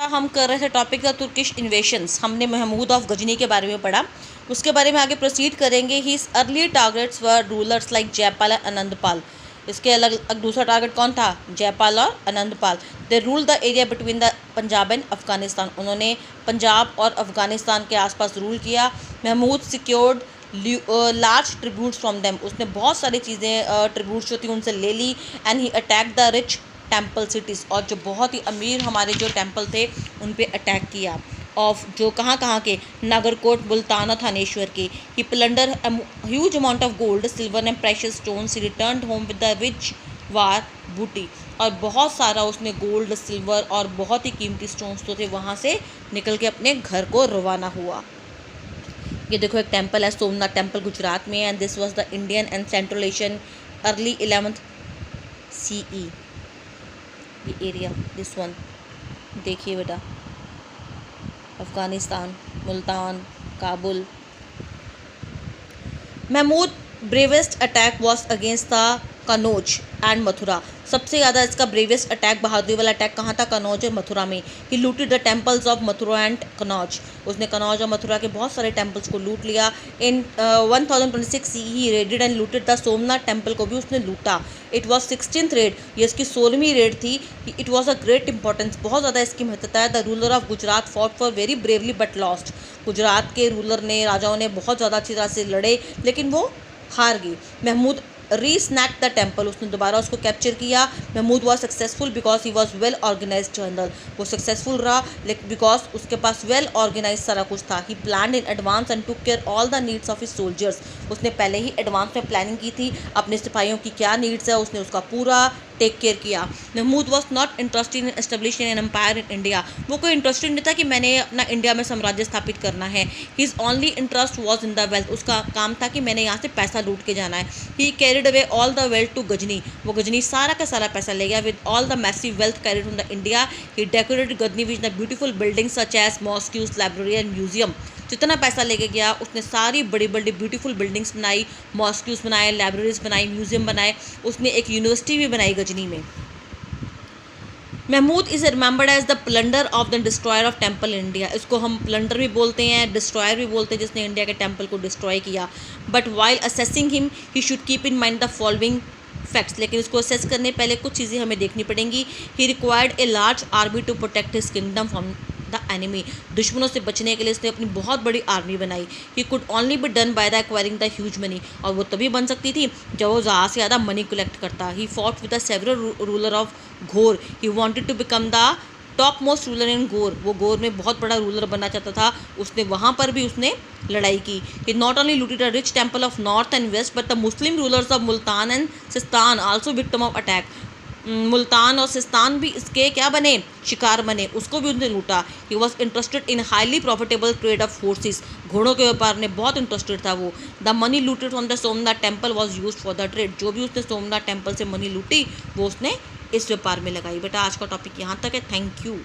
हम कर रहे थे टॉपिक द तुर्किश इन्वेशंस। हमने महमूद ऑफ गजनी के बारे में पढ़ा, उसके बारे में आगे प्रोसीड करेंगे। His early targets were rulers like Jaipal and Anandpal. इसके अलग दूसरा टारगेट कौन था? जयपाल और Anandpal. They rule the area between the Punjab and Afghanistan. उन्होंने पंजाब और अफगानिस्तान के आसपास रूल किया। Mahmud secured large tributes from them. उसने बहुत सारी चीज़ें ट्रिब्यूट्स जो थी उनसे ले ली। And he attack the rich temple cities. और जो बहुत ही अमीर हमारे जो टेम्पल थे उन पे अटैक किया। ऑफ जो कहाँ के, नागरकोट, मुल्तान और थानेश्वर के। He plunder huge amount of gold, silver and precious stones. He returned home with the rich war booty. और बहुत सारा उसने गोल्ड, सिल्वर और बहुत ही कीमती स्टोन्स जो थे वहाँ से निकल के अपने घर को रवाना हुआ। ये देखो एक टेम्पल है, सोमनाथ टेम्पल गुजरात में। And this was the Indian and central Asian early 11th CE। ये एरिया, दिस वन देखिए बेटा, Afghanistan, Multan, Kabul. Mahmud bravest attack was against the Kannauj and Mathura. सबसे ज़्यादा इसका ब्रेवेस्ट अटैक, बहादुरी वाला अटैक कहाँ था? कनौज और मथुरा में। He looted the temples of Mathura and Kannauj. उसने कनौज और मथुरा के बहुत सारे टेम्पल्स को लूट लिया। In 1026 CE he raided and looted the Somnath temple को भी उसने लूटा। इट वॉज 16th रेड, ये इसकी 16वीं रेड थी। It was a great importance, बहुत ज़्यादा इसकी महत्वता है। The ruler of Gujarat fought for very bravely but lost. Gujarat के रूलर ने, राजाओं ने बहुत ज़्यादा अच्छी तरह से लड़े लेकिन वो हार गई। महमूद रीस्नैक द टेम्पल। उसने दोबारा उसको कैप्चर किया। Mahmud was successful because he was well organize general. वो सक्सेसफुल रहा लेकिन बिकॉज उसके पास वेल ऑर्गेनाइज सारा कुछ था। He plan in advance and took care all the needs of his soldiers. उसने पहले ही एडवांस में प्लानिंग की थी, अपने सिपाहियों की क्या नीड्स है उसने उसका पूरा टेक केयर किया। Mahmud was not interested in establishing an empire in India. वो कोई इंटरेस्टेड नहीं था कि मैंने अपना इंडिया में साम्राज्य स्थापित करना है। His only interest was in the wealth. उसका काम था कि मैंने यहाँ से पैसा लूट के जाना है। He carried away all the wealth to Ghazni. वो गजनी सारा का सारा पैसा ले गया। With all the massive wealth carried from the India he decorated Ghazni with the beautiful buildings such as mosques, library and museum. जितना पैसा लेके गया उसने सारी बड़ी बड़ी ब्यूटीफुल बिल्डिंग्स बनाई, मॉस्क्यूज बनाए, लाइब्रेरीज बनाई, म्यूजियम बनाए। उसने एक यूनिवर्सिटी भी बनाई गजनी में। Mahmud is remembered as the plunder of the destroyer of temple India. इसको हम प्लंडर भी बोलते हैं, डिस्ट्रॉयर भी बोलते हैं, जिसने इंडिया के टेम्पल को डिस्ट्रॉय किया। But while assessing him he should keep in mind the following facts. लेकिन इसको असेस करने पहले कुछ चीज़ें हमें देखनी पड़ेंगी। He required a large army to protect his kingdom from the enemy. दुश्मनों से बचने के लिए इसने अपनी बहुत बड़ी आर्मी बनाई। He could only be done by the acquiring the huge money. और वो तभी बन सकती थी जब वो ज़्यादा से ज़्यादा मनी कलेक्ट करता। He fought with the several ruler of Ghor. He wanted to become the top most ruler in Ghor. वो गोर में बहुत बड़ा रूलर बनना चाहता था। उसने वहाँ पर भी उसने लड़ाई की। He not only looted a rich temple of north and west but the Muslim rulers of Multan and Sistan also victim of attack. Multan और सिस्तान भी इसके क्या बने? शिकार बने। उसको भी उसने लूटा। He was interested in highly profitable trade off forces. घोड़ों के व्यापार में बहुत इंटरेस्टेड था वो। The money looted from the Somnath temple was use for the trade. जो भी उसने सोमनाथ टेम्पल से मनी लूटी वो उसने इस व्यापार में लगाई। बेटा आज का टॉपिक यहाँ तक है। Thank you.